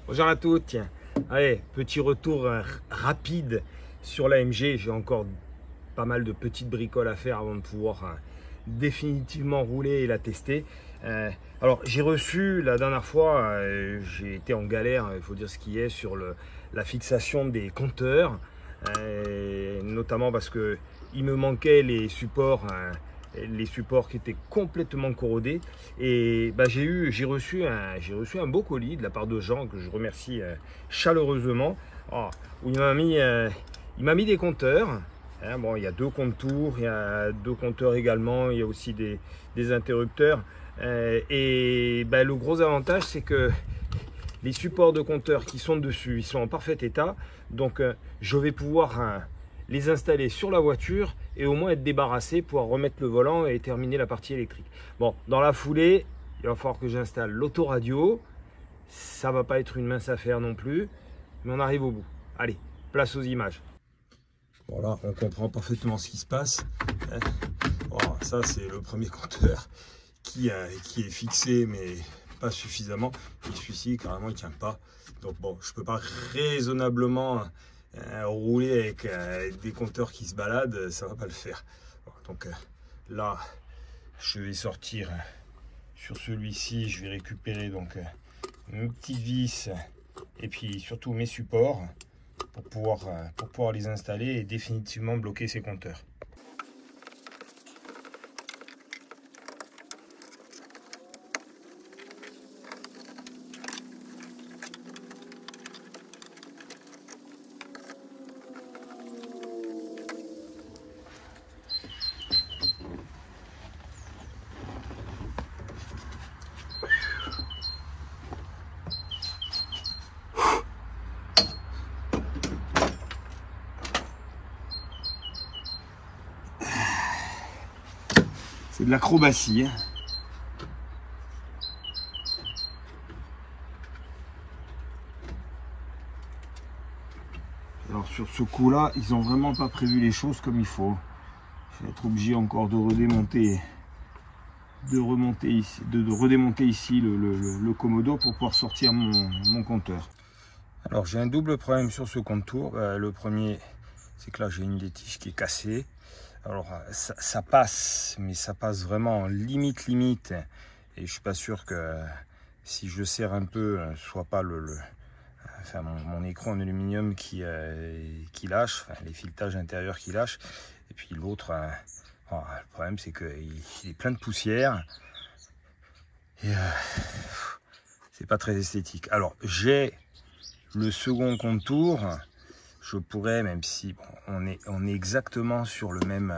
Bonjour à toutes, tiens, allez, petit retour rapide sur l'AMG. J'ai encore pas mal de petites bricoles à faire avant de pouvoir définitivement rouler et la tester. Alors j'ai reçu la dernière fois, j'ai été en galère, il faut dire ce qui est, sur la fixation des compteurs, notamment parce que il me manquait les supports qui étaient complètement corrodés. Et bah, j'ai reçu un beau colis de la part de Jean, que je remercie chaleureusement, où il m'a mis des compteurs. Bon, il y a 2 comptes-tours, il y a 2 compteurs également, il y a aussi des interrupteurs. Et bah, le gros avantage, c'est que les supports de compteurs qui sont dessus, ils sont en parfait état. Donc je vais pouvoir les installer sur la voiture et au moins être débarrassé, pouvoir remettre le volant et terminer la partie électrique. Bon, dans la foulée, il va falloir que j'installe l'autoradio. Ça va pas être une mince affaire non plus, mais on arrive au bout. Allez, place aux images. Voilà, on comprend parfaitement ce qui se passe. Bon, ça, c'est le premier compteur qui est fixé, mais pas suffisamment. Et celui-ci, carrément, il tient pas. Donc bon, je peux pas raisonnablement rouler avec des compteurs qui se baladent, ça va pas le faire. Donc là, je vais sortir sur celui-ci, je vais récupérer donc mes petites vis et puis surtout mes supports pour pouvoir les installer et définitivement bloquer ces compteurs. C'est de l'acrobatie. Alors sur ce coup-là, ils n'ont vraiment pas prévu les choses comme il faut. Je vais être obligé encore de redémonter ici le commodo pour pouvoir sortir mon compteur. Alors j'ai un double problème sur ce compte-tour. Le premier, c'est que là j'ai une des tiges qui est cassée. Alors ça passe, mais ça passe vraiment limite. Et je suis pas sûr que si je serre un peu, soit pas mon écran en aluminium qui lâche, enfin, les filetages intérieurs qui lâchent. Et puis l'autre, le problème c'est qu'il est plein de poussière. Et c'est pas très esthétique. Alors j'ai le second contour, je pourrais, même si bon, on est exactement sur le même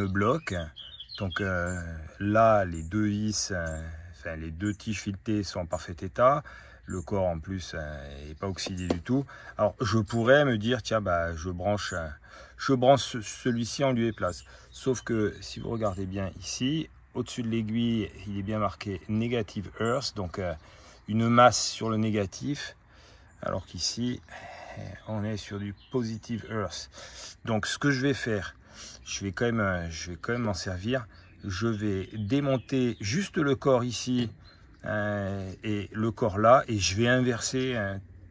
bloc. Donc là, les deux vis, enfin les deux tiges filetées sont en parfait état. Le corps en plus n'est pas oxydé du tout. Alors je pourrais me dire tiens bah je branche celui-ci en lieu et place. Sauf que si vous regardez bien ici, au-dessus de l'aiguille, il est bien marqué Negative Earth, donc une masse sur le négatif, alors qu'ici on est sur du Positive Earth. Donc ce que je vais faire, je vais quand même m'en servir. Je vais démonter juste le corps ici et le corps là, et je vais inverser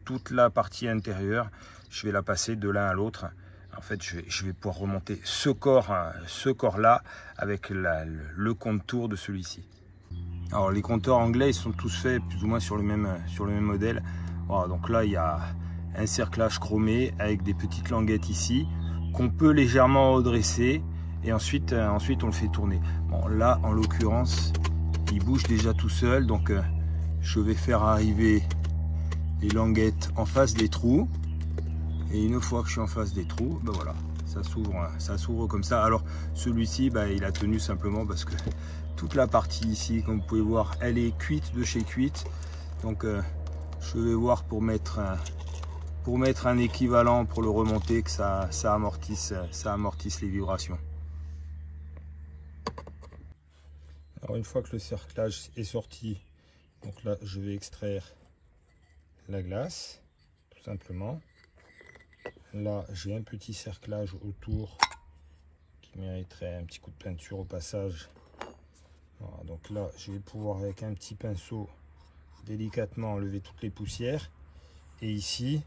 toute la partie intérieure. Je vais la passer de l'un à l'autre. En fait, je vais pouvoir remonter ce corps là avec le contour de celui-ci. Alors les compteurs anglais, ils sont tous faits plus ou moins sur le même modèle. Voilà, donc là, il y a un cerclage chromé avec des petites languettes ici qu'on peut légèrement redresser, et ensuite on le fait tourner. Bon, là, en l'occurrence, il bouge déjà tout seul, donc je vais faire arriver les languettes en face des trous, et une fois que je suis en face des trous, ben voilà, ça s'ouvre comme ça. Alors celui-ci, ben, il a tenu simplement parce que toute la partie ici, comme vous pouvez voir, elle est cuite de chez cuite, donc je vais voir pour mettre un équivalent pour le remonter, que ça amortisse les vibrations. Alors une fois que le cerclage est sorti, donc là je vais extraire la glace tout simplement. Là j'ai un petit cerclage autour qui mériterait un petit coup de peinture au passage. Voilà, donc là je vais pouvoir avec un petit pinceau délicatement enlever toutes les poussières, et ici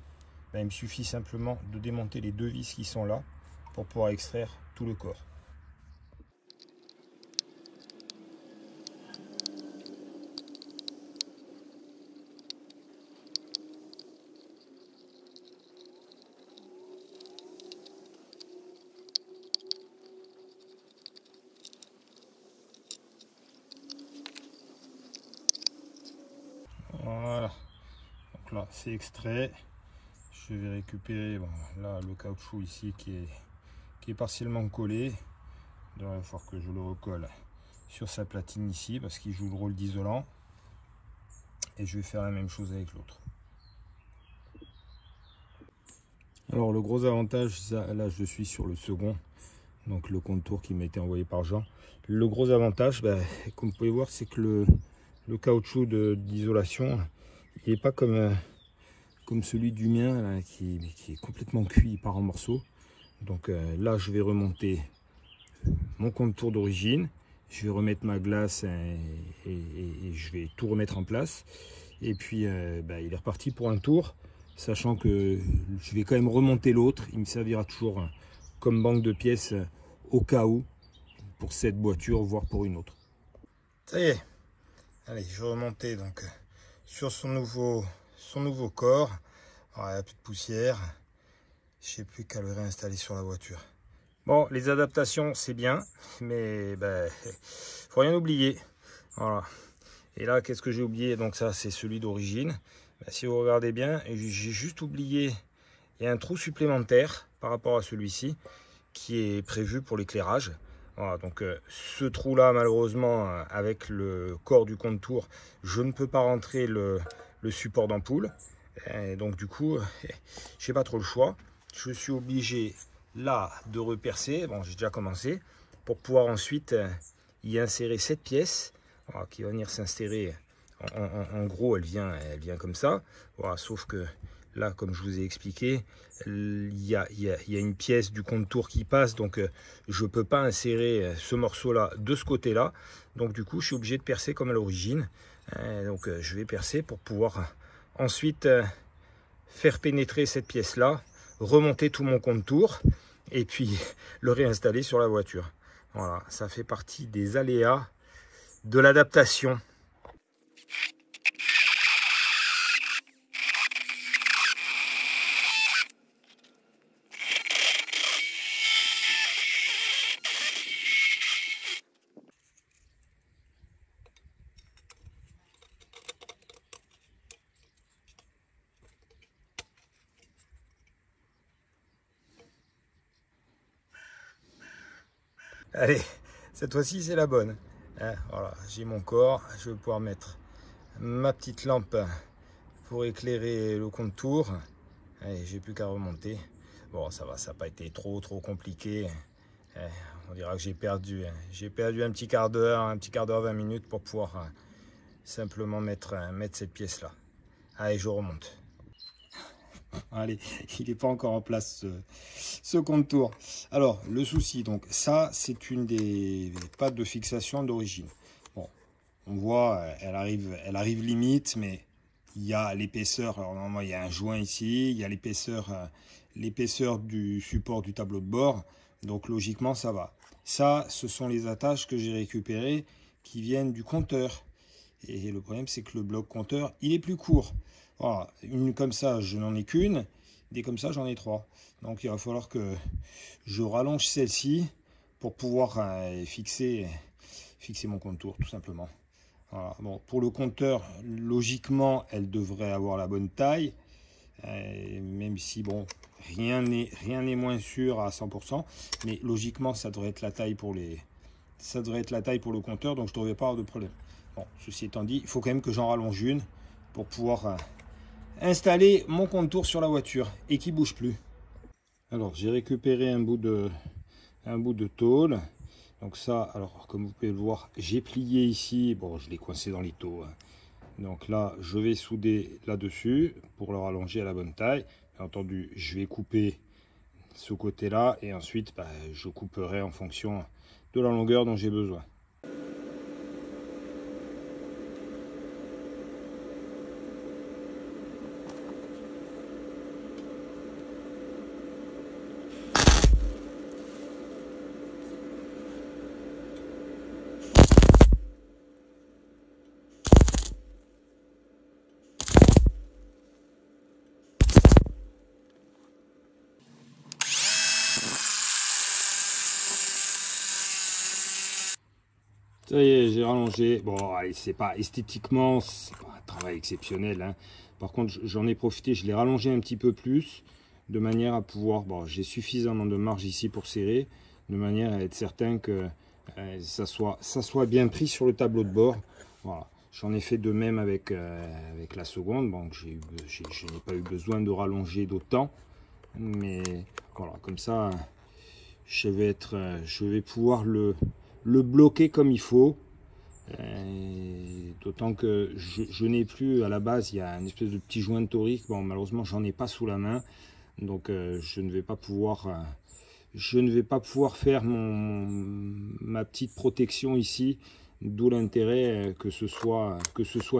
ben, il me suffit simplement de démonter les deux vis qui sont là pour pouvoir extraire tout le corps. Voilà, donc là c'est extrait. Je vais récupérer bon, là le caoutchouc ici qui est partiellement collé. Il va falloir que je le recolle sur sa platine ici parce qu'il joue le rôle d'isolant, et je vais faire la même chose avec l'autre. Alors le gros avantage, là je suis sur le second, donc le contour qui m'a été envoyé par Jean. Le gros avantage, comme vous pouvez voir, c'est que le caoutchouc d'isolation, il n'est pas comme celui du mien là, qui est complètement cuit, il part en morceaux. Donc là je vais remonter mon contour d'origine, je vais remettre ma glace et je vais tout remettre en place, et puis il est reparti pour un tour, sachant que je vais quand même remonter l'autre. Il me servira toujours comme banque de pièces au cas où, pour cette voiture voire pour une autre. Ça y est, allez, je vais remonter donc sur son nouveau corps. Alors, il n'y a plus de poussière, je n'ai plus qu'à le réinstaller sur la voiture. Bon, les adaptations c'est bien, mais faut rien oublier. Voilà. Et là, qu'est-ce que j'ai oublié? Donc ça, c'est celui d'origine. Si vous regardez bien, j'ai juste oublié, il y a un trou supplémentaire par rapport à celui-ci qui est prévu pour l'éclairage. Voilà, donc ce trou là, malheureusement, avec le corps du contour, je ne peux pas rentrer le support d'ampoule, et donc du coup j'ai pas trop le choix. Je suis obligé là de repercer, bon j'ai déjà commencé, pour pouvoir ensuite y insérer cette pièce, voilà, qui va venir s'insérer. En gros elle vient comme ça, voilà, sauf que là, comme je vous ai expliqué, il y a une pièce du contour qui passe, donc je ne peux pas insérer ce morceau-là de ce côté-là. Donc du coup, je suis obligé de percer comme à l'origine. Donc je vais percer pour pouvoir ensuite faire pénétrer cette pièce-là, remonter tout mon contour, et puis le réinstaller sur la voiture. Voilà, ça fait partie des aléas de l'adaptation. Allez, cette fois-ci c'est la bonne. Hein, voilà, j'ai mon corps, je vais pouvoir mettre ma petite lampe pour éclairer le contour. Allez, j'ai plus qu'à remonter. Bon, ça va, ça n'a pas été trop compliqué. On dira que j'ai perdu un petit quart d'heure, 20 minutes pour pouvoir simplement mettre cette pièce là. Allez, je remonte. Allez, il n'est pas encore en place ce contour. Alors, le souci, donc ça, c'est une des pattes de fixation d'origine. Bon, on voit, elle arrive limite, mais il y a l'épaisseur. Alors normalement, il y a un joint ici, il y a l'épaisseur du support du tableau de bord. Donc logiquement, ça va. Ça, ce sont les attaches que j'ai récupérées qui viennent du compteur. Et le problème, c'est que le bloc compteur, il est plus court. Voilà, une comme ça, je n'en ai qu'une. Des comme ça, j'en ai 3. Donc il va falloir que je rallonge celle-ci pour pouvoir fixer mon contour, tout simplement. Voilà. Bon, pour le compteur, logiquement, elle devrait avoir la bonne taille. Même si, bon, rien n'est moins sûr à 100%. Mais logiquement, ça devrait être la taille pour le compteur. Donc je ne devrais pas avoir de problème. Bon, ceci étant dit, il faut quand même que j'en rallonge une pour pouvoir installer mon contour sur la voiture et qui bouge plus. Alors j'ai récupéré un bout de tôle. Donc ça, alors comme vous pouvez le voir, j'ai plié ici. Bon, je l'ai coincé dans les taux. Donc là, je vais souder là-dessus pour le rallonger à la bonne taille. Bien entendu, je vais couper ce côté-là et ensuite, je couperai en fonction de la longueur dont j'ai besoin. Ça y est, j'ai rallongé. Bon, allez, c'est pas esthétiquement, c'est pas un travail exceptionnel, hein. Par contre, j'en ai profité, je l'ai rallongé un petit peu plus, de manière à pouvoir, bon, j'ai suffisamment de marge ici pour serrer, de manière à être certain que ça soit bien pris sur le tableau de bord. Voilà. J'en ai fait de même avec la seconde. Bon, je n'ai pas eu besoin de rallonger d'autant, mais voilà, comme ça, je vais pouvoir le bloquer comme il faut. D'autant que je n'ai plus, à la base, il y a une espèce de petit joint de torique. Bon, malheureusement, j'en ai pas sous la main, donc je ne vais pas pouvoir faire ma petite protection ici. D'où l'intérêt que ce soit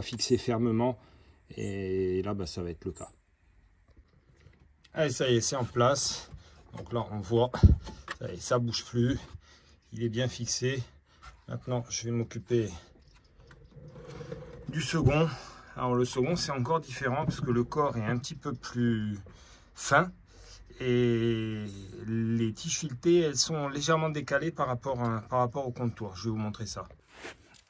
fixé fermement. Et là, ça va être le cas. Allez, ça y est, c'est en place. Donc là, on voit, ça bouge plus. Il est bien fixé. Maintenant, je vais m'occuper du second. Alors le second, c'est encore différent parce que le corps est un petit peu plus fin et les tiges filetées, elles sont légèrement décalées par rapport au contour. Je vais vous montrer ça.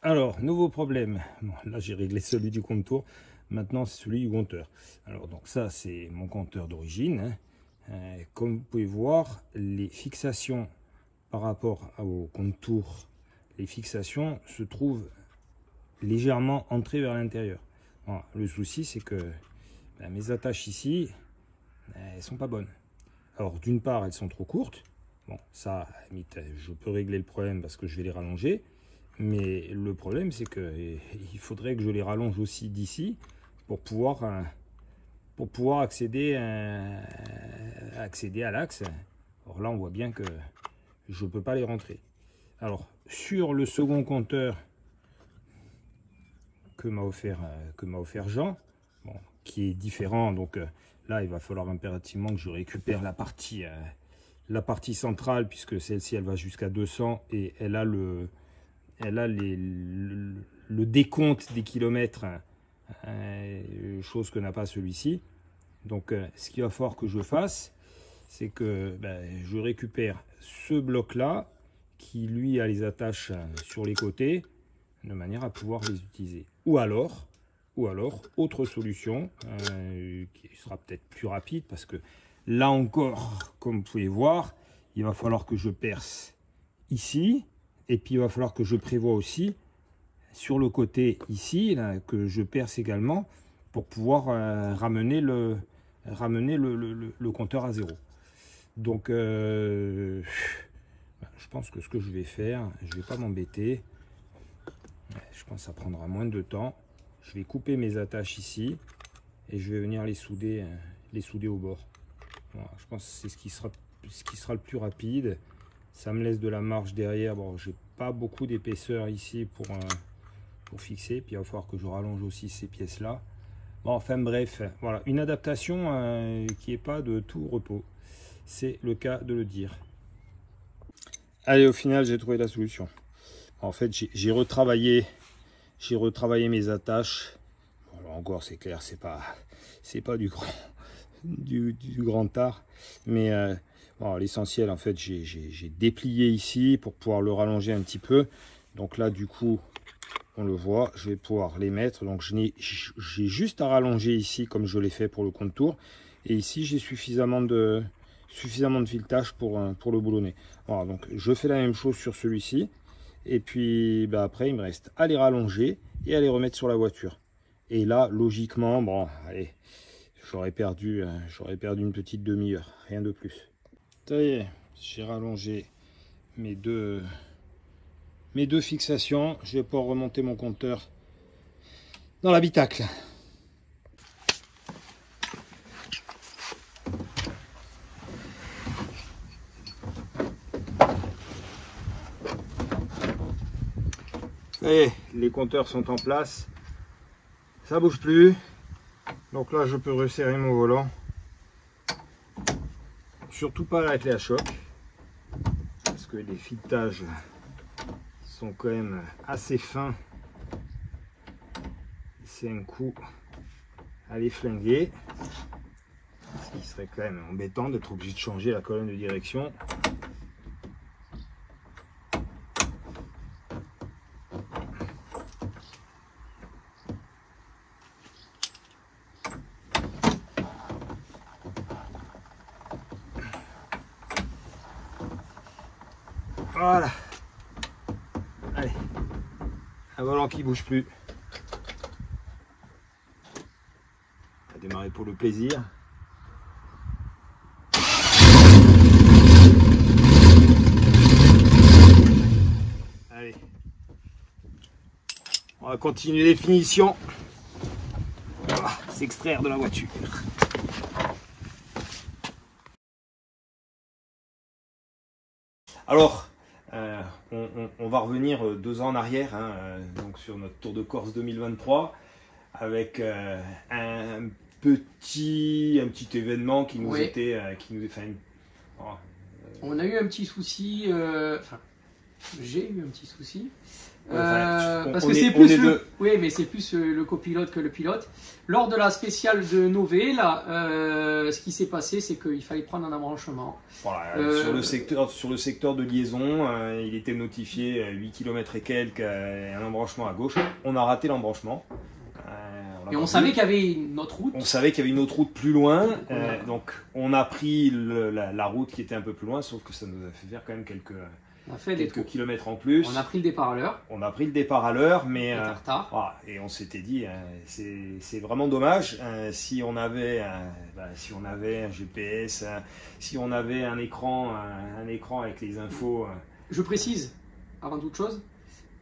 Alors, nouveau problème. Bon, là, j'ai réglé celui du contour. Maintenant, c'est celui du compteur. Alors, donc ça, c'est mon compteur d'origine. Comme vous pouvez voir, les fixations par rapport au contour, les fixations se trouvent légèrement entrées vers l'intérieur. Bon, le souci, c'est que mes attaches ici, elles sont pas bonnes. Alors, d'une part, elles sont trop courtes. Bon, ça, à la limite, je peux régler le problème parce que je vais les rallonger. Mais le problème, c'est qu'il faudrait que je les rallonge aussi d'ici pour pouvoir accéder à l'axe. Alors là, on voit bien que je ne peux pas les rentrer. Alors, sur le second compteur que m'a offert Jean, bon, qui est différent, donc là, il va falloir impérativement que je récupère la partie centrale, puisque celle-ci, elle va jusqu'à 200 et elle a le décompte des kilomètres, chose que n'a pas celui-ci. Donc ce qu'il va falloir que je fasse, c'est que je récupère ce bloc là qui lui a les attaches sur les côtés de manière à pouvoir les utiliser, ou alors autre solution qui sera peut-être plus rapide, parce que là encore, comme vous pouvez voir, il va falloir que je perce ici, et puis il va falloir que je prévoie aussi sur le côté ici, là, que je perce également, pour pouvoir ramener le compteur à 0. Donc je pense que ce que je vais faire, je ne vais pas m'embêter. Je pense que ça prendra moins de temps. Je vais couper mes attaches ici et je vais venir les souder au bord. Voilà, je pense que c'est ce qui sera le plus rapide. Ça me laisse de la marge derrière. Bon, j'ai pas beaucoup d'épaisseur ici pour fixer. Puis il va falloir que je rallonge aussi ces pièces là. Bon, enfin bref, voilà, une adaptation qui n'est pas de tout repos. C'est le cas de le dire. Allez, au final, j'ai trouvé la solution. En fait, j'ai retravaillé mes attaches. Bon, là encore, c'est clair, c'est pas du grand art, mais bon, l'essentiel, en fait, j'ai déplié ici pour pouvoir le rallonger un petit peu. Donc là, du coup, on le voit, je vais pouvoir les mettre. Donc j'ai juste à rallonger ici comme je l'ai fait pour le contour, et ici j'ai suffisamment de filetage pour le boulonner. Voilà, donc je fais la même chose sur celui-ci, et puis bah, après il me reste à les rallonger et à les remettre sur la voiture. Et là logiquement, bon allez, j'aurais perdu une petite demi-heure, rien de plus. Ça y est, j'ai rallongé mes deux fixations. Je vais pouvoir remonter mon compteur dans l'habitacle. Ça y est, les compteurs sont en place. Ça bouge plus. Donc là, je peux resserrer mon volant. Surtout pas la clé à choc, parce que les filetages sont quand même assez fins. C'est un coup à les flinguer. Ce qui serait quand même embêtant d'être obligé de changer la colonne de direction. Voilà. Allez. Un volant qui bouge plus. On va démarrer pour le plaisir. Allez. On va continuer les finitions. S'extraire de la voiture. Alors, on va revenir 2 ans en arrière, hein, donc sur notre Tour de Corse 2023, avec un petit événement qui nous était, on a eu un petit souci, enfin, j'ai eu un petit souci. Parce que c'est plus mais c'est plus le copilote que le pilote. Lors de la spéciale de Nové, là, ce qui s'est passé, c'est qu'il fallait prendre un embranchement. Voilà, sur le secteur de liaison, il était notifié 8 km et quelques, un embranchement à gauche. On a raté l'embranchement. Et on savait qu'il y avait une autre route. On savait qu'il y avait une autre route plus loin. Donc on a pris la route qui était un peu plus loin, sauf que ça nous a fait faire quand même quelques kilomètres en plus. On a pris le départ à l'heure. On a pris le départ à l'heure, mais retard. Voilà, et on s'était dit, c'est vraiment dommage. Si on avait un GPS, si on avait un écran avec les infos. Je précise, avant toute chose,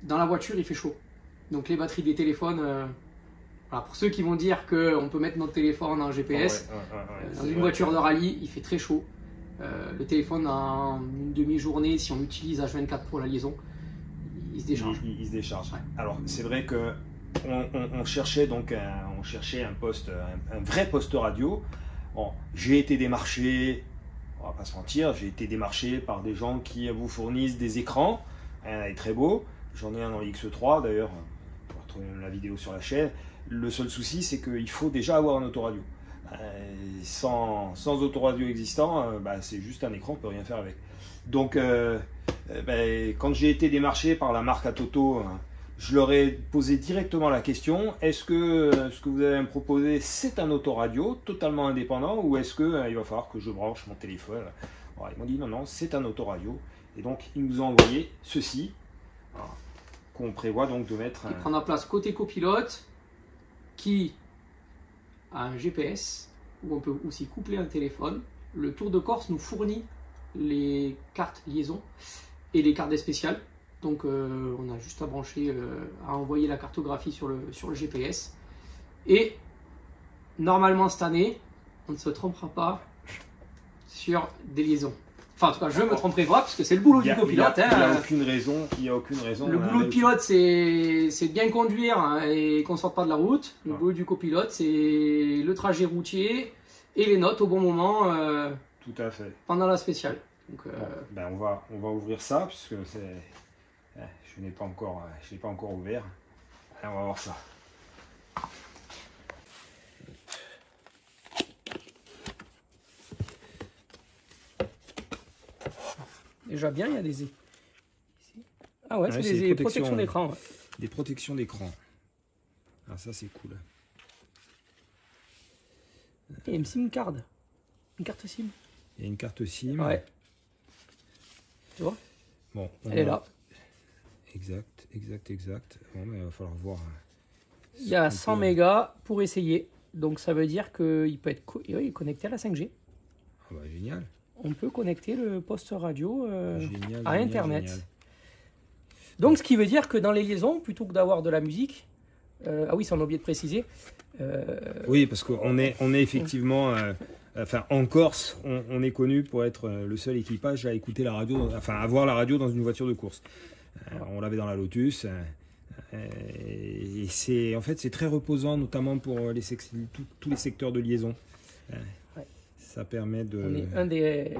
dans la voiture il fait chaud. Donc les batteries des téléphones, voilà, pour ceux qui vont dire qu'on peut mettre notre téléphone en GPS, dans une voiture de rallye, il fait très chaud. Le téléphone en une demi-journée, si on l'utilise H24 pour la liaison, il se décharge. Il se décharge. Ouais. Alors c'est vrai que on cherchait un vrai poste radio. Bon, j'ai été démarché, on va pas se mentir, j'ai été démarché par des gens qui vous fournissent des écrans. Un est très beau. J'en ai un dans l'X3 d'ailleurs. Vous pouvez retrouver la vidéo sur la chaîne. Le seul souci, c'est qu'il faut déjà avoir un autoradio. Sans autoradio existant, c'est juste un écran, on ne peut rien faire avec. Donc, quand j'ai été démarché par la marque Atoto, je leur ai posé directement la question, est-ce que ce que vous allez me proposer, c'est un autoradio totalement indépendant, ou est-ce qu'il va falloir que je branche mon téléphone? Alors, ils m'ont dit non, c'est un autoradio. Et donc, il nous a envoyé ceci, qu'on prévoit donc de mettre... Qui prend la place côté copilote, qui a un GPS, où on peut aussi coupler un téléphone. Le Tour de Corse nous fournit les cartes liaison et les cartes spéciales. Donc on a juste à brancher, à envoyer la cartographie sur le GPS. Et normalement cette année, on ne se trompera pas sur des liaisons. Enfin en tout cas je me tromperai pas parce que c'est le boulot du copilote. Il n'y a aucune raison. Le boulot de pilote c'est de bien conduire et qu'on ne sorte pas de la route. Le boulot du copilote c'est le trajet routier et les notes au bon moment. Tout à fait. Pendant la spéciale. Donc, ben on va ouvrir ça puisque je n'ai pas encore ouvert. Allez, on va voir ça. Déjà bien, il y a des... Ah ouais, c'est des protections d'écran. Ouais. Des protections d'écran. Ah ça c'est cool. Il y a une SIM card. Une carte SIM. Il y a une carte SIM. Ouais. Tu vois? Bon, elle est là. Exact. Bon, mais il va falloir voir. Il y a 100 mégas pour essayer. Donc ça veut dire qu'il peut être connecté à la 5G. Ah bah, génial. On peut connecter le poste radio génial, à Internet. Génial. Donc ce qui veut dire que dans les liaisons, plutôt que d'avoir de la musique, ah oui, ça on a oublié de préciser. Oui, parce qu'on est effectivement, enfin en Corse, on est connu pour être le seul équipage à écouter la radio, enfin avoir la radio dans une voiture de course. On l'avait dans la Lotus. Et c'est en fait c'est très reposant, notamment pour tous les secteurs de liaison. Ça permet de... On est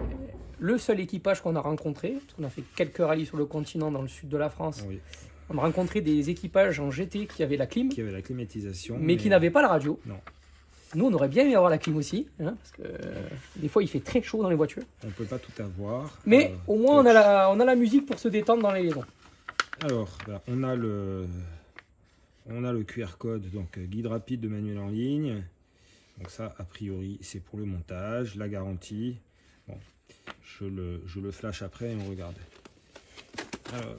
le seul équipage qu'on a rencontré, parce qu'on a fait quelques rallyes sur le continent dans le sud de la France. Oui. On a rencontré des équipages en GT qui avaient la clim. Qui avaient la climatisation. Mais qui n'avaient pas la radio. Non. Nous, on aurait bien aimé avoir la clim aussi, hein, parce que des fois, il fait très chaud dans les voitures. On ne peut pas tout avoir. Mais au moins, on a la musique pour se détendre dans les liaisons. Alors, là, on a le QR code, donc guide rapide de manuel en ligne. Donc ça, a priori, c'est pour le montage, la garantie. Bon, je le flash après et on regarde. Alors,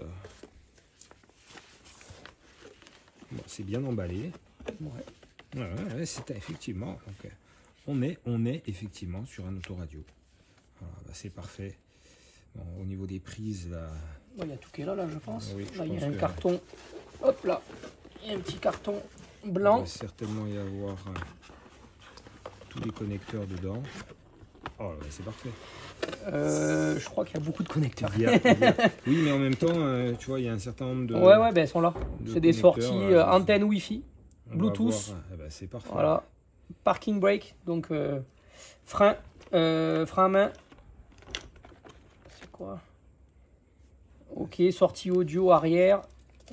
bon, c'est bien emballé. Ouais, c'est effectivement. Donc, on est effectivement sur un autoradio. Voilà, bah, c'est parfait. Bon, au niveau des prises, là. Il y a tout qui est là, je pense. Oui, là, il y a un carton. Hop là, il y a un petit carton blanc. Il va certainement y avoir tous les connecteurs dedans. Oh, c'est parfait. Je crois qu'il y a beaucoup de connecteurs. Oui, mais en même temps, tu vois, il y a un certain nombre de... Ouais, ben, elles sont là. C'est des sorties antennes Wi-Fi, Bluetooth. C'est parfait. Voilà. Parking brake, donc frein à main. C'est quoi? Ok, sortie audio arrière,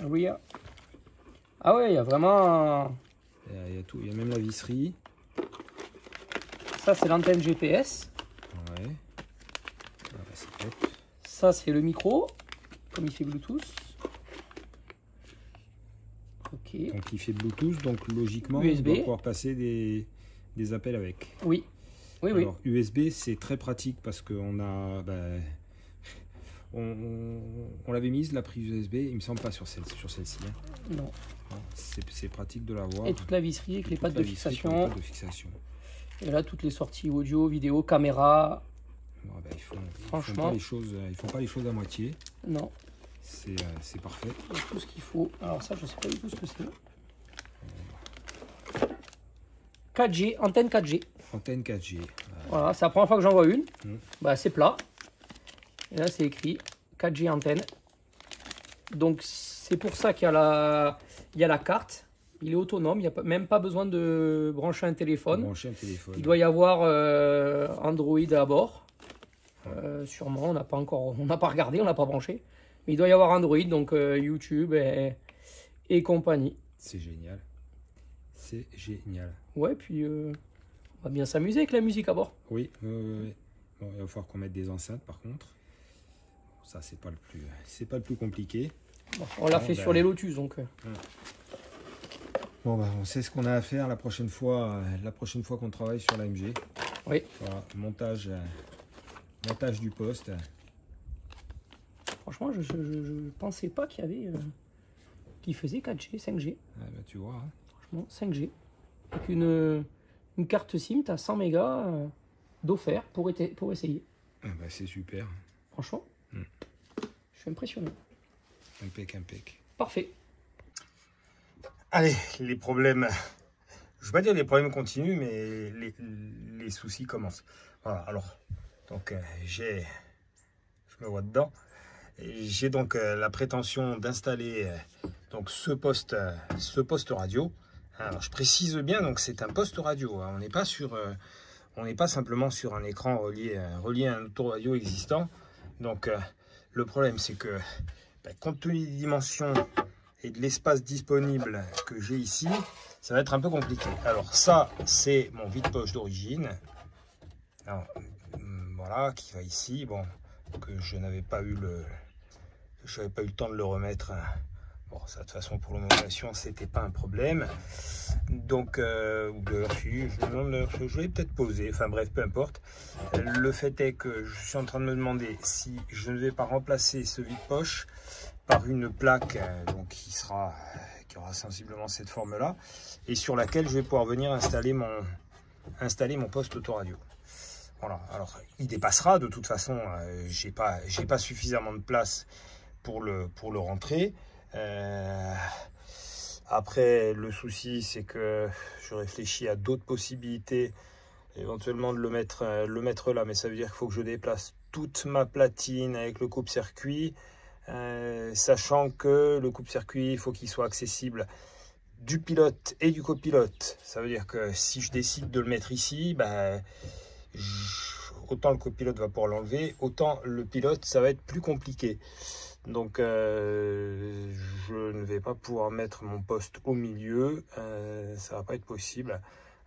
rear. Ah ouais, il y a vraiment... Il y a tout, il y a même la visserie. Ça, c'est l'antenne GPS. Ouais. Ah, bah, c'est top. Ça, c'est le micro, comme il fait Bluetooth. Ok. Donc, il fait Bluetooth, donc logiquement, USB. on va pouvoir passer des appels avec. Oui. Alors, USB, c'est très pratique parce qu'on a... Bah, on l'avait mise, la prise USB, il me semble pas sur celle-ci. Hein. Non. C'est pratique de l'avoir. Et toute la visserie avec les pattes de fixation. Et là, toutes les sorties audio, vidéo, caméra. Bon, bah, franchement, ils font pas les choses à moitié. Non. C'est parfait. Il y a tout ce qu'il faut. Alors ça, je sais pas du tout ce que c'est. 4G, antenne 4G. Antenne 4G. Voilà, c'est la première fois que j'en vois une. Bah, c'est plat. Et là, c'est écrit 4G antenne. Donc, c'est pour ça qu'il y a la carte. Il est autonome. Il n'y a même pas besoin de brancher un téléphone. Il doit y avoir Android à bord. Sûrement, on n'a pas regardé, on n'a pas branché. Mais il doit y avoir Android, donc YouTube et compagnie. C'est génial. C'est génial. Ouais, puis on va bien s'amuser avec la musique à bord. Oui. Bon, il va falloir qu'on mette des enceintes par contre. Ça, c'est pas le plus compliqué. Bon, on l'a fait sur les Lotus, donc. Bon, bah, on sait ce qu'on a à faire la prochaine fois qu'on travaille sur l'AMG. Oui. Voilà, montage du poste. Franchement, je pensais pas qu'il y avait... qui faisait 4G, 5G. Ah bah, tu vois. Hein. Franchement, 5G. Avec une carte SIM, tu as 100 mégas d'offert pour essayer. Ah bah, c'est super. Franchement, je suis impressionné. Impec. Parfait. Allez, les problèmes... Je ne vais pas dire les problèmes continuent, mais les soucis commencent. Voilà, alors, donc je me vois dedans. J'ai donc la prétention d'installer donc ce poste radio. Alors, je précise bien, donc c'est un poste radio. Hein. On n'est pas simplement sur un écran relié à un autoradio existant. Donc, le problème, c'est que compte tenu des dimensions et de l'espace disponible que j'ai ici, ça va être un peu compliqué. Alors ça, c'est mon vide-poche d'origine. Voilà, qui va ici. Bon, que je n'avais pas eu le temps de le remettre. Bon, ça, de toute façon, pour l'homologation, c'était pas un problème. Donc, je l'ai peut-être posé. Enfin bref, peu importe. Le fait est que je suis en train de me demander si je ne vais pas remplacer ce vide-poche par une plaque donc qui aura sensiblement cette forme-là et sur laquelle je vais pouvoir venir installer mon poste autoradio. Voilà. Alors, il dépassera de toute façon. J'ai pas suffisamment de place pour le rentrer. Après, le souci, c'est que je réfléchis à d'autres possibilités, éventuellement de le mettre là, mais ça veut dire qu'il faut que je déplace toute ma platine avec le coupe-circuit, sachant que le coupe-circuit, il faut qu'il soit accessible du pilote et du copilote. Ça veut dire que si je décide de le mettre ici, autant le copilote va pouvoir l'enlever, autant le pilote, ça va être plus compliqué. Donc je ne vais pas pouvoir mettre mon poste au milieu, ça va pas être possible.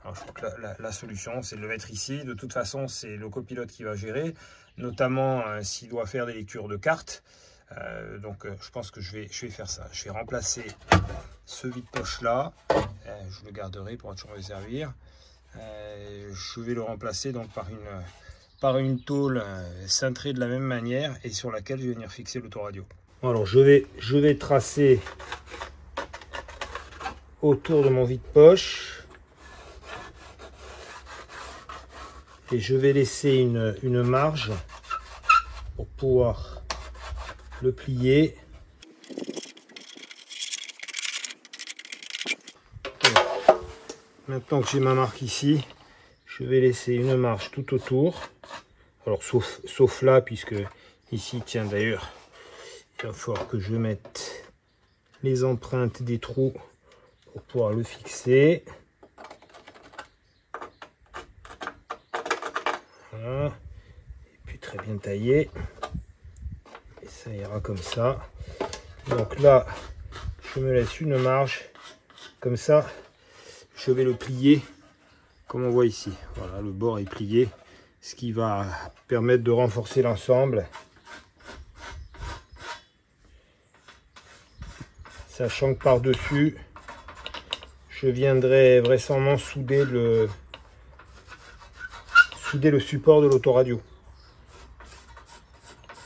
Alors je crois que la solution, c'est de le mettre ici. De toute façon, c'est le copilote qui va gérer, notamment s'il doit faire des lectures de cartes. Donc je pense que je vais faire ça. Je vais remplacer ce vide-poche là, je le garderai pour toujours le servir. Je vais le remplacer donc par une tôle cintrée de la même manière et sur laquelle je vais venir fixer l'autoradio. Alors je vais tracer autour de mon vide-poche et je vais laisser une marge pour pouvoir le plier. Maintenant que j'ai ma marque ici, je vais laisser une marge tout autour. Alors sauf là, puisque ici, tiens d'ailleurs, il va falloir que je mette les empreintes des trous pour pouvoir le fixer. Voilà. Et puis très bien taillé. Et ça ira comme ça. Donc là, je me laisse une marge. Comme ça, je vais le plier comme on voit ici. Voilà, le bord est plié, ce qui va permettre de renforcer l'ensemble. Sachant que par-dessus, je viendrai vraisemblablement souder le support de l'autoradio.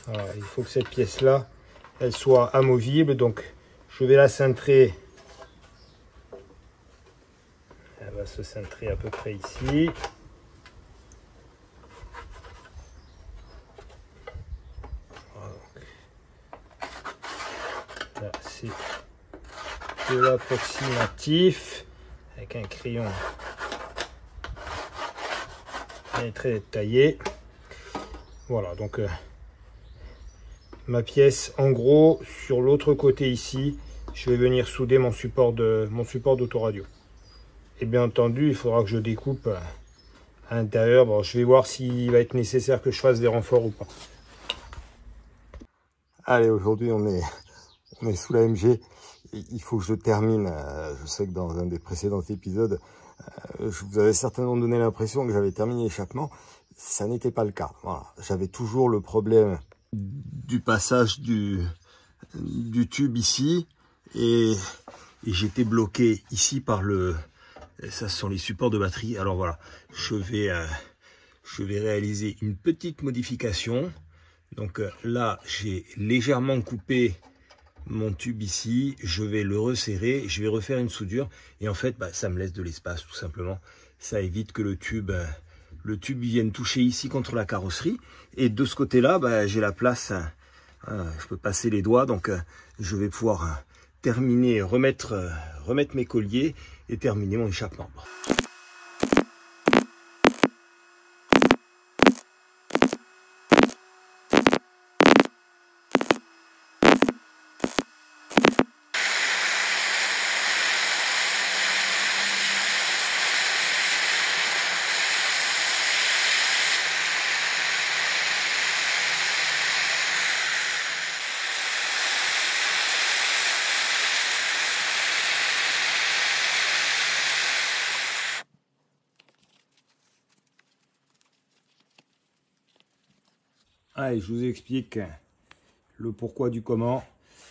Voilà, il faut que cette pièce-là, elle soit amovible. Donc, je vais la cintrer. Elle va se cintrer à peu près ici. Voilà. Là, c'est de l'approximatif avec un crayon très détaillé. Voilà, donc ma pièce, en gros, sur l'autre côté ici, je vais venir souder mon support d'autoradio. Et bien entendu, il faudra que je découpe à l'intérieur. Bon, je vais voir s'il va être nécessaire que je fasse des renforts ou pas. Allez, aujourd'hui on est sous la MG. Il faut que je termine. Je sais que dans un des précédents épisodes, je vous avais certainement donné l'impression que j'avais terminé l'échappement. Ça n'était pas le cas. Voilà. J'avais toujours le problème du passage du tube ici. Et j'étais bloqué ici par ça, ce sont les supports de batterie. Alors voilà, je vais réaliser une petite modification. Donc là, j'ai légèrement coupé mon tube ici. Je vais le resserrer. Je vais refaire une soudure. Et en fait, ça me laisse de l'espace tout simplement. Ça évite que le tube vienne toucher ici contre la carrosserie. Et de ce côté-là, j'ai la place. Je peux passer les doigts. Donc je vais pouvoir terminer, remettre mes colliers et terminer mon échappement. Allez, je vous explique le pourquoi du comment.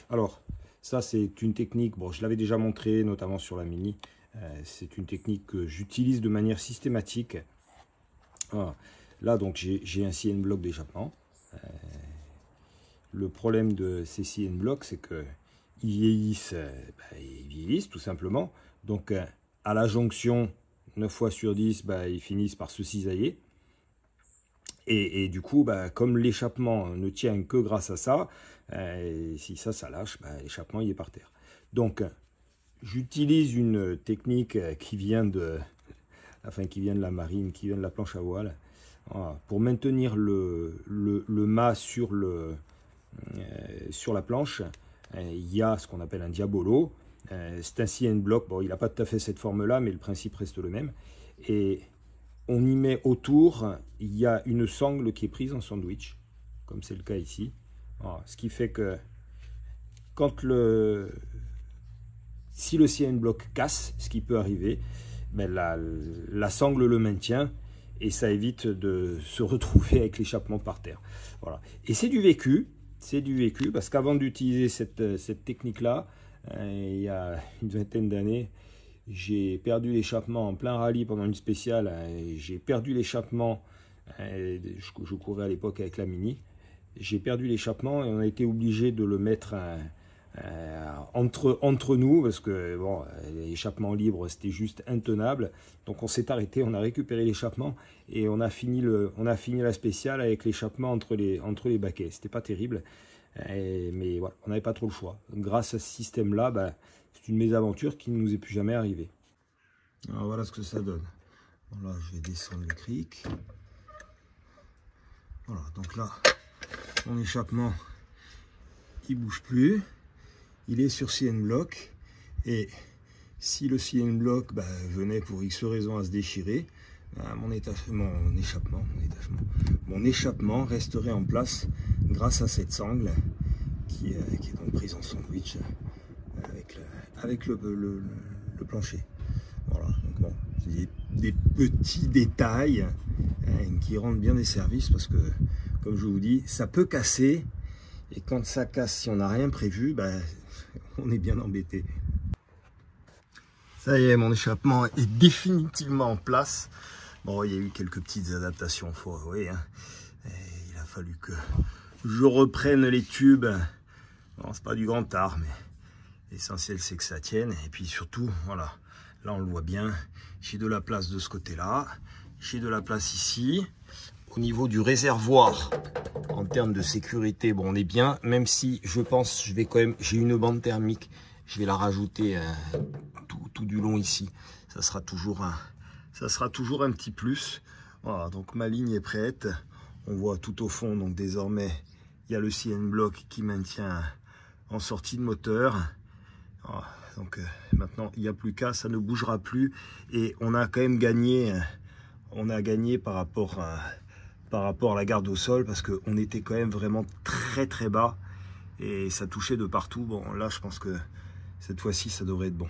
Alors, ça c'est une technique, bon je l'avais déjà montré notamment sur la Mini. C'est une technique que j'utilise de manière systématique. Voilà. Là donc j'ai un CN block d'échappement. Le problème de ces CN blocks, c'est qu'ils vieillissent tout simplement. Donc à la jonction, 9 fois sur 10, ils finissent par se cisailler. Et du coup, comme l'échappement ne tient que grâce à ça, si ça lâche, l'échappement il est par terre. Donc, j'utilise une technique qui vient de la marine, qui vient de la planche à voile, voilà, pour maintenir le mât sur la planche. Il y a ce qu'on appelle un diabolo. C'est un CN block. Bon, il n'a pas tout à fait cette forme-là, mais le principe reste le même. Et on y met autour, il y a une sangle qui est prise en sandwich, comme c'est le cas ici. Voilà, ce qui fait que si le CN block casse, ce qui peut arriver, la sangle le maintient et ça évite de se retrouver avec l'échappement par terre. Voilà. Et c'est du vécu, parce qu'avant d'utiliser cette technique-là, il y a une vingtaine d'années, j'ai perdu l'échappement en plein rallye pendant une spéciale. J'ai perdu l'échappement. Je courais à l'époque avec la Mini. J'ai perdu l'échappement et on a été obligé de le mettre entre nous parce que bon, l'échappement libre c'était juste intenable. Donc on s'est arrêté, on a récupéré l'échappement et on a fini la spéciale avec l'échappement entre les baquets. C'était pas terrible, mais voilà, on n'avait pas trop le choix. Grâce à ce système-là, c'est une mésaventure qui ne nous est plus jamais arrivée. Alors voilà ce que ça donne. Bon, là, je vais descendre le cric. Voilà, donc là, mon échappement, il bouge plus. Il est sur CN block. Et si le CN block venait pour X raison à se déchirer, mon échappement resterait en place grâce à cette sangle qui est donc prise en sandwich avec le plancher. Voilà, donc bon, c'est des petits détails qui rendent bien des services parce que, comme je vous dis, ça peut casser et quand ça casse, si on n'a rien prévu, on est bien embêté. Ça y est, mon échappement est définitivement en place. Bon, il y a eu quelques petites adaptations, faut avouer. Il a fallu que je reprenne les tubes. Bon, c'est pas du grand art, mais l'essentiel c'est que ça tienne. Et puis surtout, voilà, là on le voit bien, j'ai de la place de ce côté-là, j'ai de la place ici. Au niveau du réservoir, en termes de sécurité, bon, on est bien, même si je pense, j'ai une bande thermique, je vais la rajouter tout du long ici. Ça sera toujours un petit plus. Voilà, donc ma ligne est prête. On voit tout au fond, donc désormais, il y a le CN block qui maintient en sortie de moteur. Voilà, donc maintenant, il n'y a plus qu'à, ça ne bougera plus. Et on a quand même gagné, par rapport à la garde au sol, parce qu'on était quand même vraiment très très bas. Et ça touchait de partout. Bon, là, je pense que cette fois-ci, ça devrait être bon.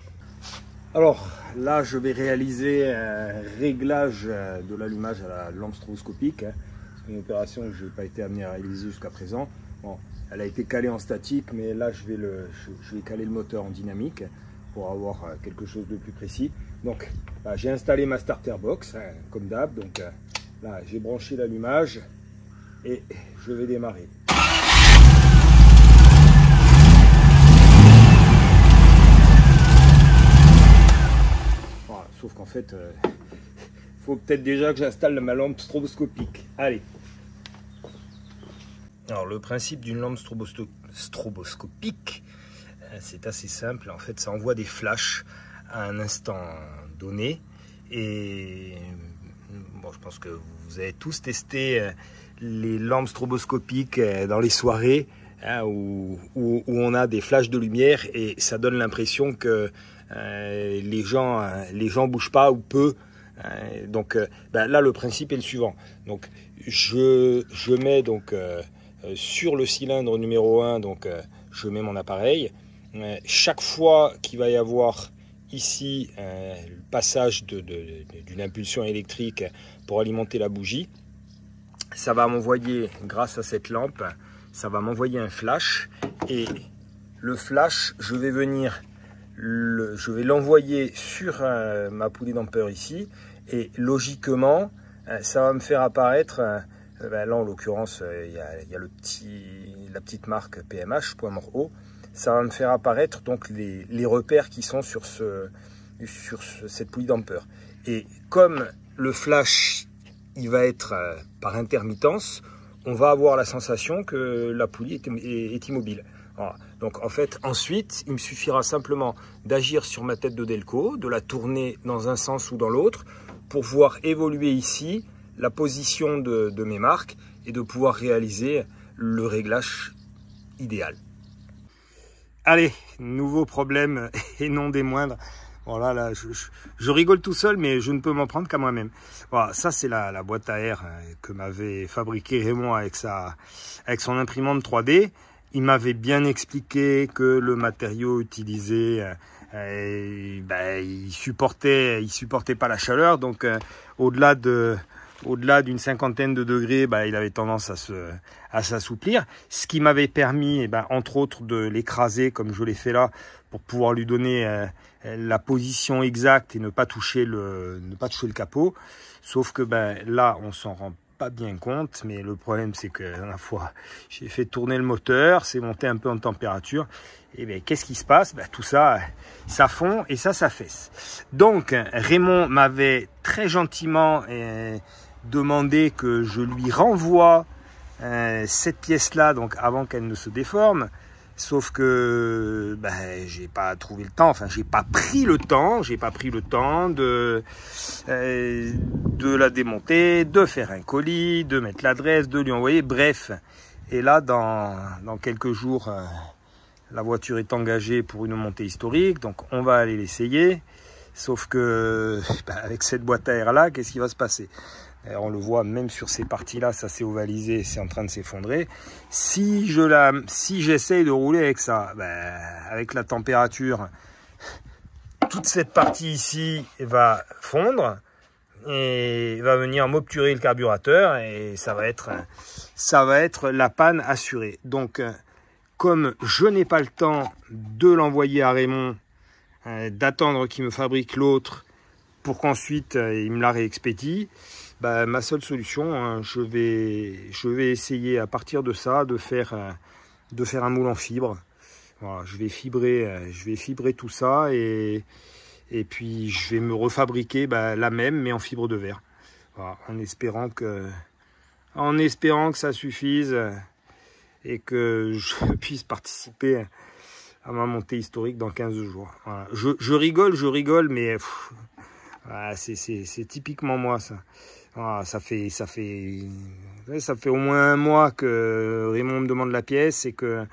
Alors là, je vais réaliser un réglage de l'allumage à la lampe stroboscopique. C'est une opération que je n'ai pas été amené à réaliser jusqu'à présent. Bon, elle a été calée en statique, mais là, je vais caler le moteur en dynamique pour avoir quelque chose de plus précis. Donc, j'ai installé ma starter box, comme d'hab. Donc là, j'ai branché l'allumage et je vais démarrer. Voilà, sauf qu'en fait, faut peut-être déjà que j'installe ma lampe stroboscopique. Allez. Alors le principe d'une lampe stroboscopique, c'est assez simple. En fait, ça envoie des flashs à un instant donné. Et bon, je pense que vous avez tous testé les lampes stroboscopiques dans les soirées, hein, où on a des flashs de lumière et ça donne l'impression que les gens bougent pas ou peu. Donc là, le principe est le suivant. Donc je mets donc sur le cylindre numéro 1, donc je mets mon appareil. Chaque fois qu'il va y avoir ici le passage d'une impulsion électrique pour alimenter la bougie, ça va m'envoyer, grâce à cette lampe, ça va m'envoyer un flash, et le flash, je vais l'envoyer sur ma poulie d'ampère ici, et logiquement ça va me faire apparaître, là en l'occurrence il y a la petite marque PMH, point mort haut. Ça va me faire apparaître donc les repères qui sont sur cette poulie d'ampère. Et comme le flash, il va être par intermittence, on va avoir la sensation que la poulie est immobile. Voilà. Donc en fait, ensuite, il me suffira simplement d'agir sur ma tête de Delco, de la tourner dans un sens ou dans l'autre, pour voir évoluer ici la position de mes marques et de pouvoir réaliser le réglage idéal. Allez, nouveau problème et non des moindres. Voilà, là, je rigole tout seul, mais je ne peux m'en prendre qu'à moi-même. Voilà, ça c'est la boîte à air que m'avait fabriqué Raymond avec son imprimante 3D. Il m'avait bien expliqué que le matériau utilisé, il supportait pas la chaleur, donc au-delà d'une cinquantaine de degrés, il avait tendance à s'assouplir, ce qui m'avait permis, entre autres, de l'écraser comme je l'ai fait là, pour pouvoir lui donner la position exacte et ne pas toucher le capot. Sauf que là, on s'en rend pas bien compte, mais le problème c'est que la dernière fois, j'ai fait tourner le moteur, c'est monté un peu en température, et qu'est-ce qui se passe? Tout ça, ça fond et ça s'affaisse. Donc, Raymond m'avait très gentiment demandé que je lui renvoie cette pièce-là, donc avant qu'elle ne se déforme. Sauf que j'ai pas trouvé le temps, j'ai pas pris le temps de la démonter, de faire un colis, de mettre l'adresse, de lui envoyer, bref. Et là, dans quelques jours, la voiture est engagée pour une montée historique, donc on va aller l'essayer. Sauf que avec cette boîte à air là, qu'est-ce qui va se passer? On le voit même sur ces parties-là, ça s'est ovalisé, c'est en train de s'effondrer. Si j'essaye de rouler avec ça, avec la température, toute cette partie ici va fondre et va venir m'obturer le carburateur et ça va être la panne assurée. Donc, comme je n'ai pas le temps de l'envoyer à Raymond, d'attendre qu'il me fabrique l'autre pour qu'ensuite il me la réexpédie, ma seule solution, je vais essayer à partir de ça de faire un moule en fibre. Voilà, je vais fibrer tout ça et puis je vais me refabriquer la même mais en fibre de verre. Voilà, en espérant que ça suffise et que je puisse participer à ma montée historique dans 15 jours. Voilà. Je rigole, mais c'est typiquement moi ça. Ah, ça fait au moins un mois que Raymond me demande la pièce et que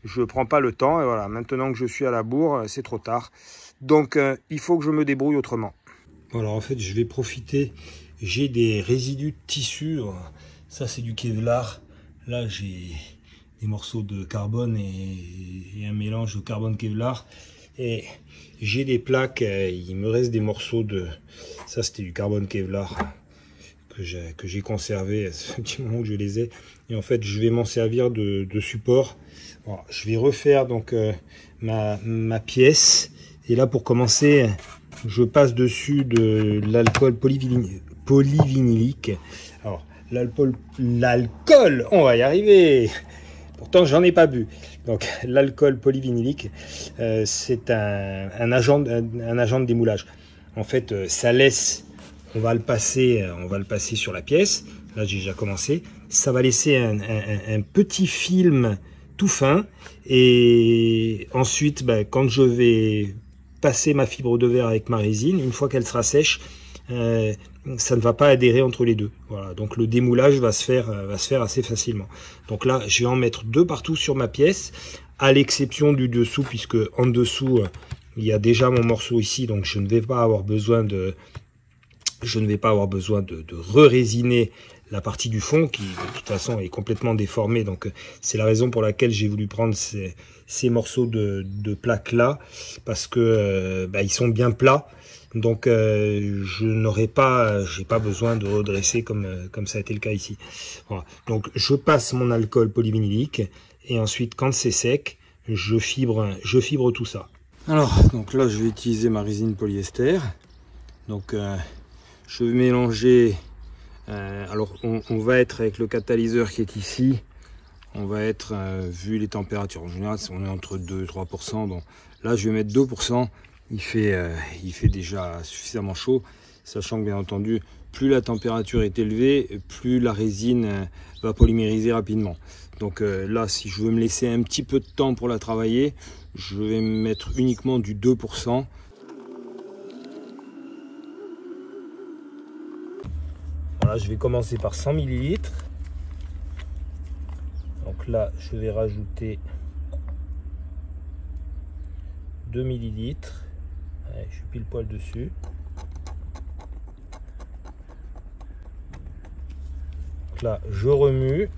je prends pas le temps. Et voilà, maintenant que je suis à la bourre, c'est trop tard. Donc, il faut que je me débrouille autrement. Alors, en fait, je vais profiter. J'ai des résidus de tissu. Ça, c'est du Kevlar. Là, j'ai des morceaux de carbone et un mélange de carbone Kevlar. Et j'ai des plaques. Il me reste des morceaux de... Ça, c'était du carbone Kevlar que j'ai conservé, c'est un petit moment que je les ai, et en fait je vais m'en servir de support. Alors, je vais refaire donc ma pièce, et là pour commencer je passe dessus de l'alcool polyvinylique. Alors l'alcool, on va y arriver. Pourtant, j'en ai pas bu. Donc, l'alcool polyvinylique, c'est un agent de démoulage. En fait, ça laisse, on va le passer sur la pièce. Là, j'ai déjà commencé. Ça va laisser un petit film tout fin. Et ensuite, quand je vais passer ma fibre de verre avec ma résine, une fois qu'elle sera sèche, ça ne va pas adhérer entre les deux. Voilà, donc le démoulage va se faire assez facilement. Donc là, je vais en mettre 2 partout sur ma pièce, à l'exception du dessous, puisque en dessous, il y a déjà mon morceau ici, donc je ne vais pas avoir besoin de re-résiner la partie du fond, qui de toute façon est complètement déformée. Donc c'est la raison pour laquelle j'ai voulu prendre ces morceaux de plaques là, parce que ils sont bien plats. Donc j'ai pas besoin de redresser comme ça a été le cas ici. Voilà. Donc je passe mon alcool polyvinylique et ensuite quand c'est sec, je fibre tout ça. Alors donc là je vais utiliser ma résine polyester. Donc je vais mélanger. Alors on va être avec le catalyseur qui est ici. On va être, vu les températures en général, on est entre 2 et 3%. Donc là je vais mettre 2%. Il fait déjà suffisamment chaud, sachant que bien entendu, plus la température est élevée, plus la résine va polymériser rapidement. Donc là, si je veux me laisser un petit peu de temps pour la travailler, je vais mettre uniquement du 2%. Voilà, je vais commencer par 100 ml. Donc là, je vais rajouter 2 ml. Je suis pile poil dessus. Donc là, je remue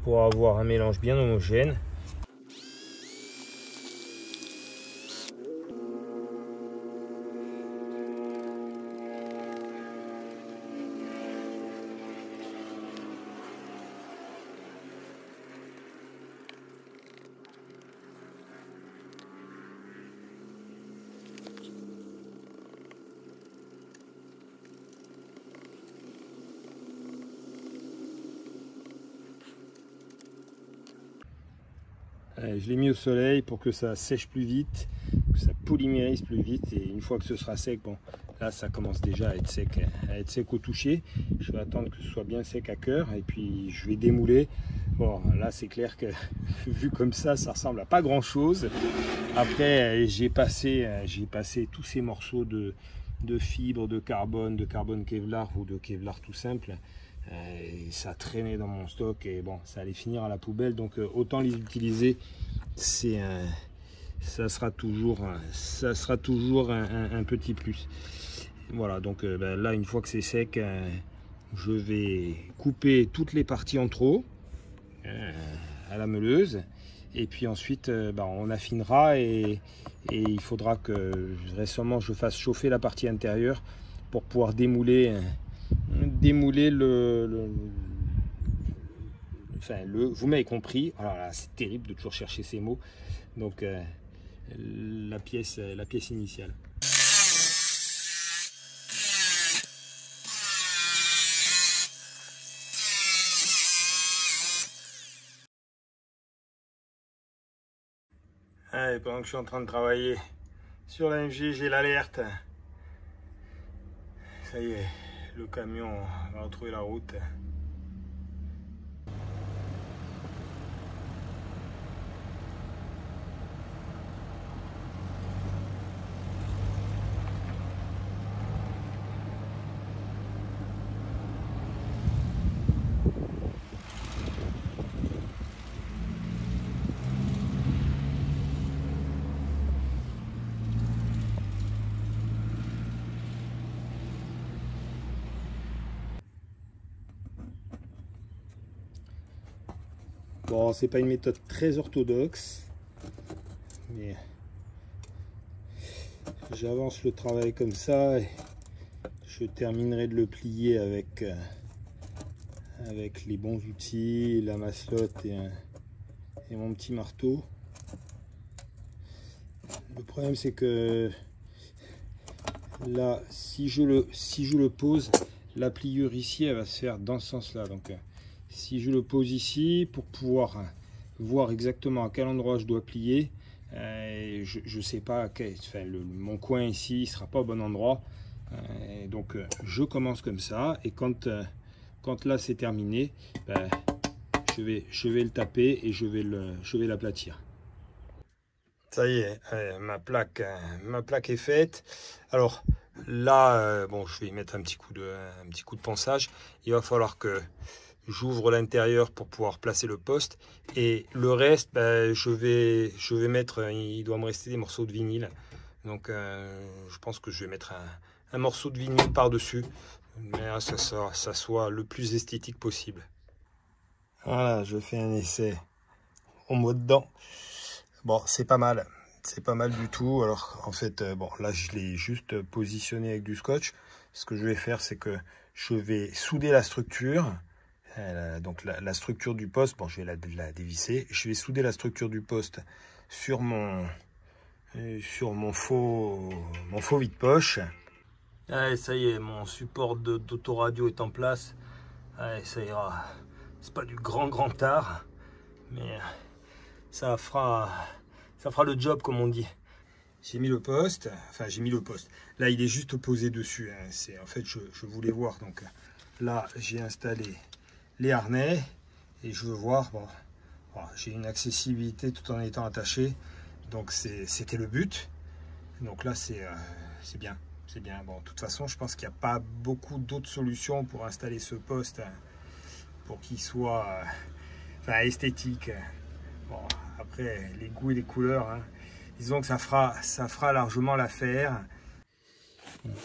pour avoir un mélange bien homogène. Je l'ai mis au soleil pour que ça sèche plus vite, que ça polymérise plus vite, et une fois que ce sera sec, bon là ça commence déjà à être sec au toucher. Je vais attendre que ce soit bien sec à cœur et puis je vais démouler. Bon là c'est clair que vu comme ça ressemble à pas grand chose. Après j'ai passé tous ces morceaux de fibres de carbone Kevlar ou de Kevlar tout simple. Et ça traînait dans mon stock et bon ça allait finir à la poubelle, donc autant les utiliser. Ça sera toujours un petit plus. Voilà, donc là une fois que c'est sec, je vais couper toutes les parties en trop à la meuleuse, et puis ensuite on affinera, et il faudra que récemment je fasse chauffer la partie intérieure pour pouvoir démouler vous m'avez compris. Alors là, c'est terrible de toujours chercher ces mots. Donc la pièce initiale. Allez, pendant que je suis en train de travailler sur la MG, j'ai l'alerte. Ça y est, le camion va retrouver la route. Bon, c'est pas une méthode très orthodoxe, mais j'avance le travail comme ça et je terminerai de le plier avec les bons outils, la masselotte et mon petit marteau. Le problème c'est que là, si je le pose, la pliure ici, elle va se faire dans ce sens-là. Donc si je le pose ici, pour pouvoir voir exactement à quel endroit je dois plier, je ne sais pas, mon coin ici ne sera pas au bon endroit. Donc je commence comme ça, et quand là c'est terminé, je vais le taper et je vais l'aplatir. Ça y est, ma plaque est faite. Alors là, bon, je vais y mettre un petit coup de ponçage. Il va falloir que j'ouvre l'intérieur pour pouvoir placer le poste, et le reste, je vais mettre, il doit me rester des morceaux de vinyle. Donc je pense que je vais mettre un morceau de vinyle par-dessus, mais ça soit le plus esthétique possible. Voilà, je fais un essai en mode dent. Bon, c'est pas mal du tout. Alors en fait, bon, là je l'ai juste positionné avec du scotch. Ce que je vais faire, c'est que je vais souder la structure. Donc la structure du poste, bon, je vais la dévisser. Je vais souder la structure du poste sur mon faux vide-poche. Allez, ça y est, mon support d'autoradio est en place. Allez, ça ira. C'est pas du grand art, mais ça fera le job, comme on dit. J'ai mis le poste, enfin j'ai mis le poste. Là, il est juste posé dessus. En fait, je voulais voir. Donc là, j'ai installé les harnais et je veux voir. Bon, voilà, j'ai une accessibilité tout en étant attaché. Donc c'était le but. Donc là, c'est bien. C'est bien. Bon, de toute façon, je pense qu'il n'y a pas beaucoup d'autres solutions pour installer ce poste pour qu'il soit esthétique. Bon, après, les goûts et les couleurs, hein, disons que ça fera largement l'affaire.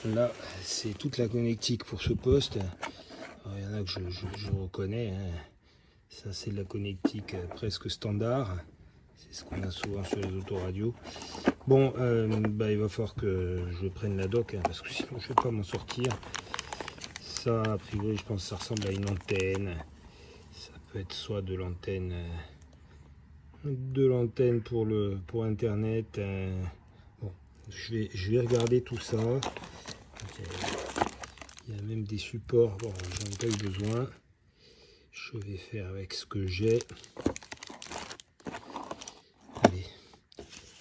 Là, c'est toute la connectique pour ce poste. Alors, il y en a que je reconnais. Hein. Ça, c'est de la connectique presque standard. C'est ce qu'on a souvent sur les autoradios. Bon, il va falloir que je prenne la dock, hein, parce que sinon je ne vais pas m'en sortir. Ça, a priori, je pense que ça ressemble à une antenne. Ça peut être soit de l'antenne pour Internet. Bon, je vais regarder tout ça. Il y a même des supports. Bon, j'en ai pas eu besoin. Je vais faire avec ce que j'ai. Allez.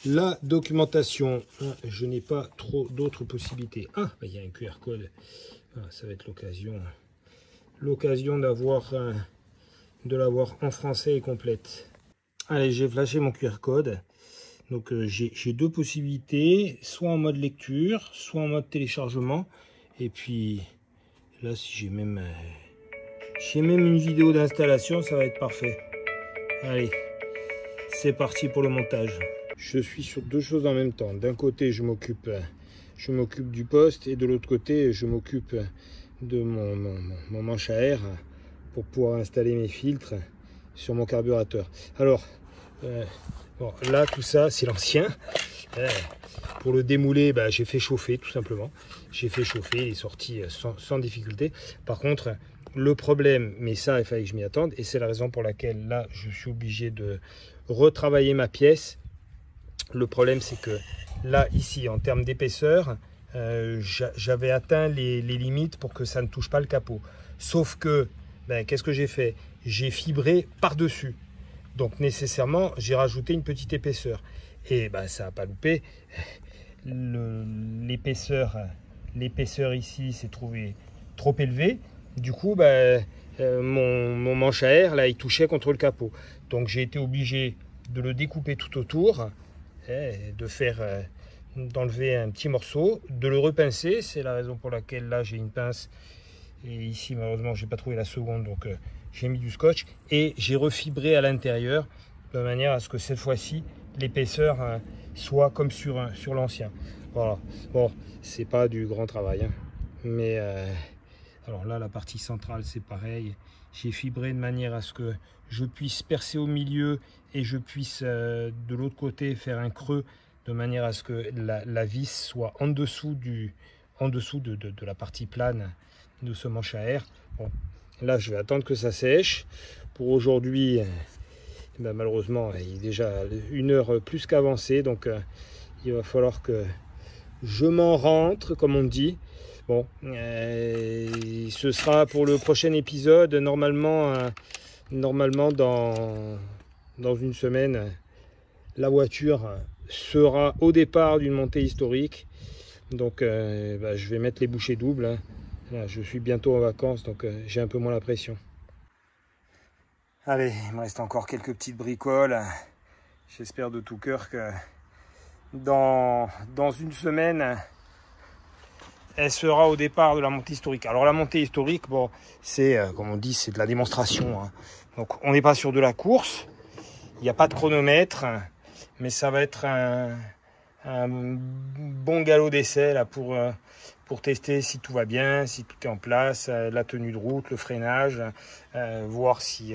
La documentation, je n'ai pas trop d'autres possibilités. Ah, il y a un QR code. Ça va être l'occasion de l'avoir en français et complète. Allez, j'ai flashé mon QR code. Donc j'ai deux possibilités, soit en mode lecture, soit en mode téléchargement. Et puis là, si j'ai même une vidéo d'installation, ça va être parfait. Allez, c'est parti pour le montage. Je suis sur deux choses en même temps. D'un côté, je m'occupe du poste, et de l'autre côté, je m'occupe de mon manche à air pour pouvoir installer mes filtres sur mon carburateur. Alors, bon, là, tout ça, c'est l'ancien. Pour le démouler, j'ai fait chauffer, tout simplement. J'ai fait chauffer, il est sorti sans difficulté. Par contre, le problème, mais ça, il fallait que je m'y attende, et c'est la raison pour laquelle, là, je suis obligé de retravailler ma pièce. Le problème, c'est que là, ici, en termes d'épaisseur, j'avais atteint les limites pour que ça ne touche pas le capot. Sauf que, qu'est-ce que j'ai fait? J'ai fibré par-dessus. Donc, nécessairement, j'ai rajouté une petite épaisseur. Et ça n'a pas loupé. L'épaisseur ici s'est trouvée trop élevée. Du coup, mon manche à air, là, il touchait contre le capot. Donc, j'ai été obligé de le découper tout autour, d'enlever un petit morceau, de le repincer. C'est la raison pour laquelle là j'ai une pince, et ici malheureusement j'ai pas trouvé la seconde, donc j'ai mis du scotch et j'ai refibré à l'intérieur de manière à ce que cette fois-ci l'épaisseur soit comme sur l'ancien. Voilà, bon, c'est pas du grand travail, hein. Mais alors là, la partie centrale, c'est pareil. J'ai fibré de manière à ce que je puisse percer au milieu et je puisse de l'autre côté faire un creux, de manière à ce que la vis soit en dessous de la partie plane de ce manche à air. Bon, là, je vais attendre que ça sèche. Pour aujourd'hui, malheureusement, il est déjà 1 heure plus qu'avancée, donc il va falloir que je m'en rentre, comme on dit, Bon, ce sera pour le prochain épisode, normalement dans une semaine, la voiture sera au départ d'une montée historique. Donc je vais mettre les bouchées doubles. Hein. Là, je suis bientôt en vacances, donc j'ai un peu moins la pression. Allez, il me reste encore quelques petites bricoles. J'espère de tout cœur que dans une semaine, elle sera au départ de la montée historique. Alors la montée historique, bon, c'est, comme on dit, c'est de la démonstration. Hein. Donc on n'est pas sur de la course, il n'y a pas de chronomètre, mais ça va être un bon galop d'essai là pour tester si tout va bien, si tout est en place, la tenue de route, le freinage, voir si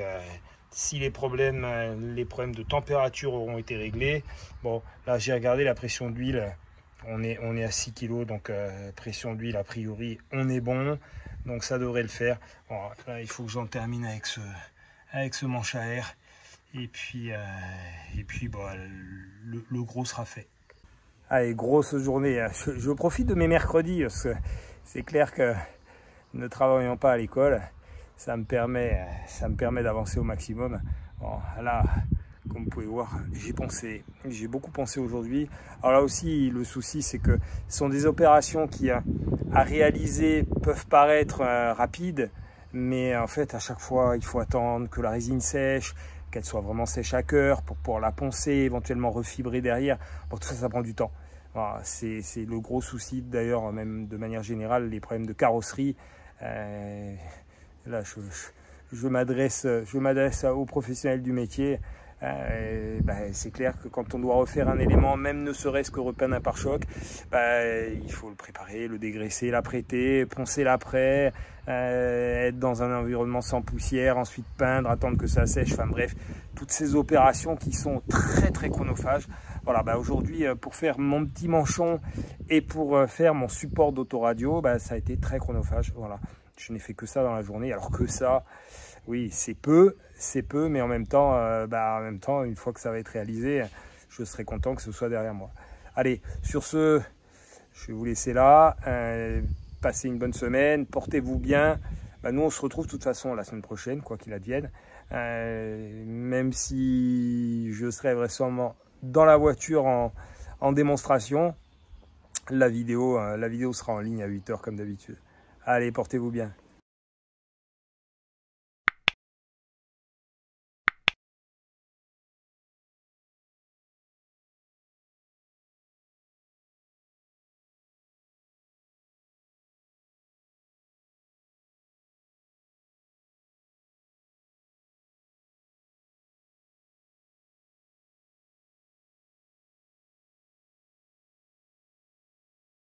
les problèmes de température auront été réglés. Bon, là j'ai regardé la pression d'huile. On est à 6 kg, donc pression d'huile, a priori, on est bon. Donc ça devrait le faire. Bon, là, il faut que j'en termine avec ce manche à air. Et puis bon, le gros sera fait. Allez, grosse journée. Je profite de mes mercredis, parce que c'est clair que ne travaillant pas à l'école, ça me permet d'avancer au maximum. Bon, là... Comme vous pouvez voir, j'ai beaucoup pensé aujourd'hui. Alors là aussi, le souci, c'est que ce sont des opérations qui, à réaliser, peuvent paraître rapides, mais en fait, à chaque fois, il faut attendre que la résine sèche, qu'elle soit vraiment sèche à cœur pour pouvoir la poncer, éventuellement refibrer derrière. Bon, tout ça, ça prend du temps. Voilà, c'est le gros souci, d'ailleurs, même de manière générale, les problèmes de carrosserie. Là, je m'adresse aux professionnels du métier. C'est clair que quand on doit refaire un élément, même ne serait-ce que repeindre un pare-choc, il faut le préparer, le dégraisser, l'apprêter, poncer l'après, être dans un environnement sans poussière, ensuite peindre, attendre que ça sèche, enfin bref, toutes ces opérations qui sont très très chronophages. Voilà, aujourd'hui, pour faire mon petit manchon et pour faire mon support d'autoradio, ça a été très chronophage. Voilà, je n'ai fait que ça dans la journée, alors que ça... Oui, c'est peu, mais en même temps, une fois que ça va être réalisé, je serai content que ce soit derrière moi. Allez, sur ce, je vais vous laisser là. Passez une bonne semaine, portez-vous bien. Nous, on se retrouve de toute façon la semaine prochaine, quoi qu'il advienne. Même si je serai vraisemblablement dans la voiture en démonstration, la vidéo sera en ligne à 8 h comme d'habitude. Allez, portez-vous bien.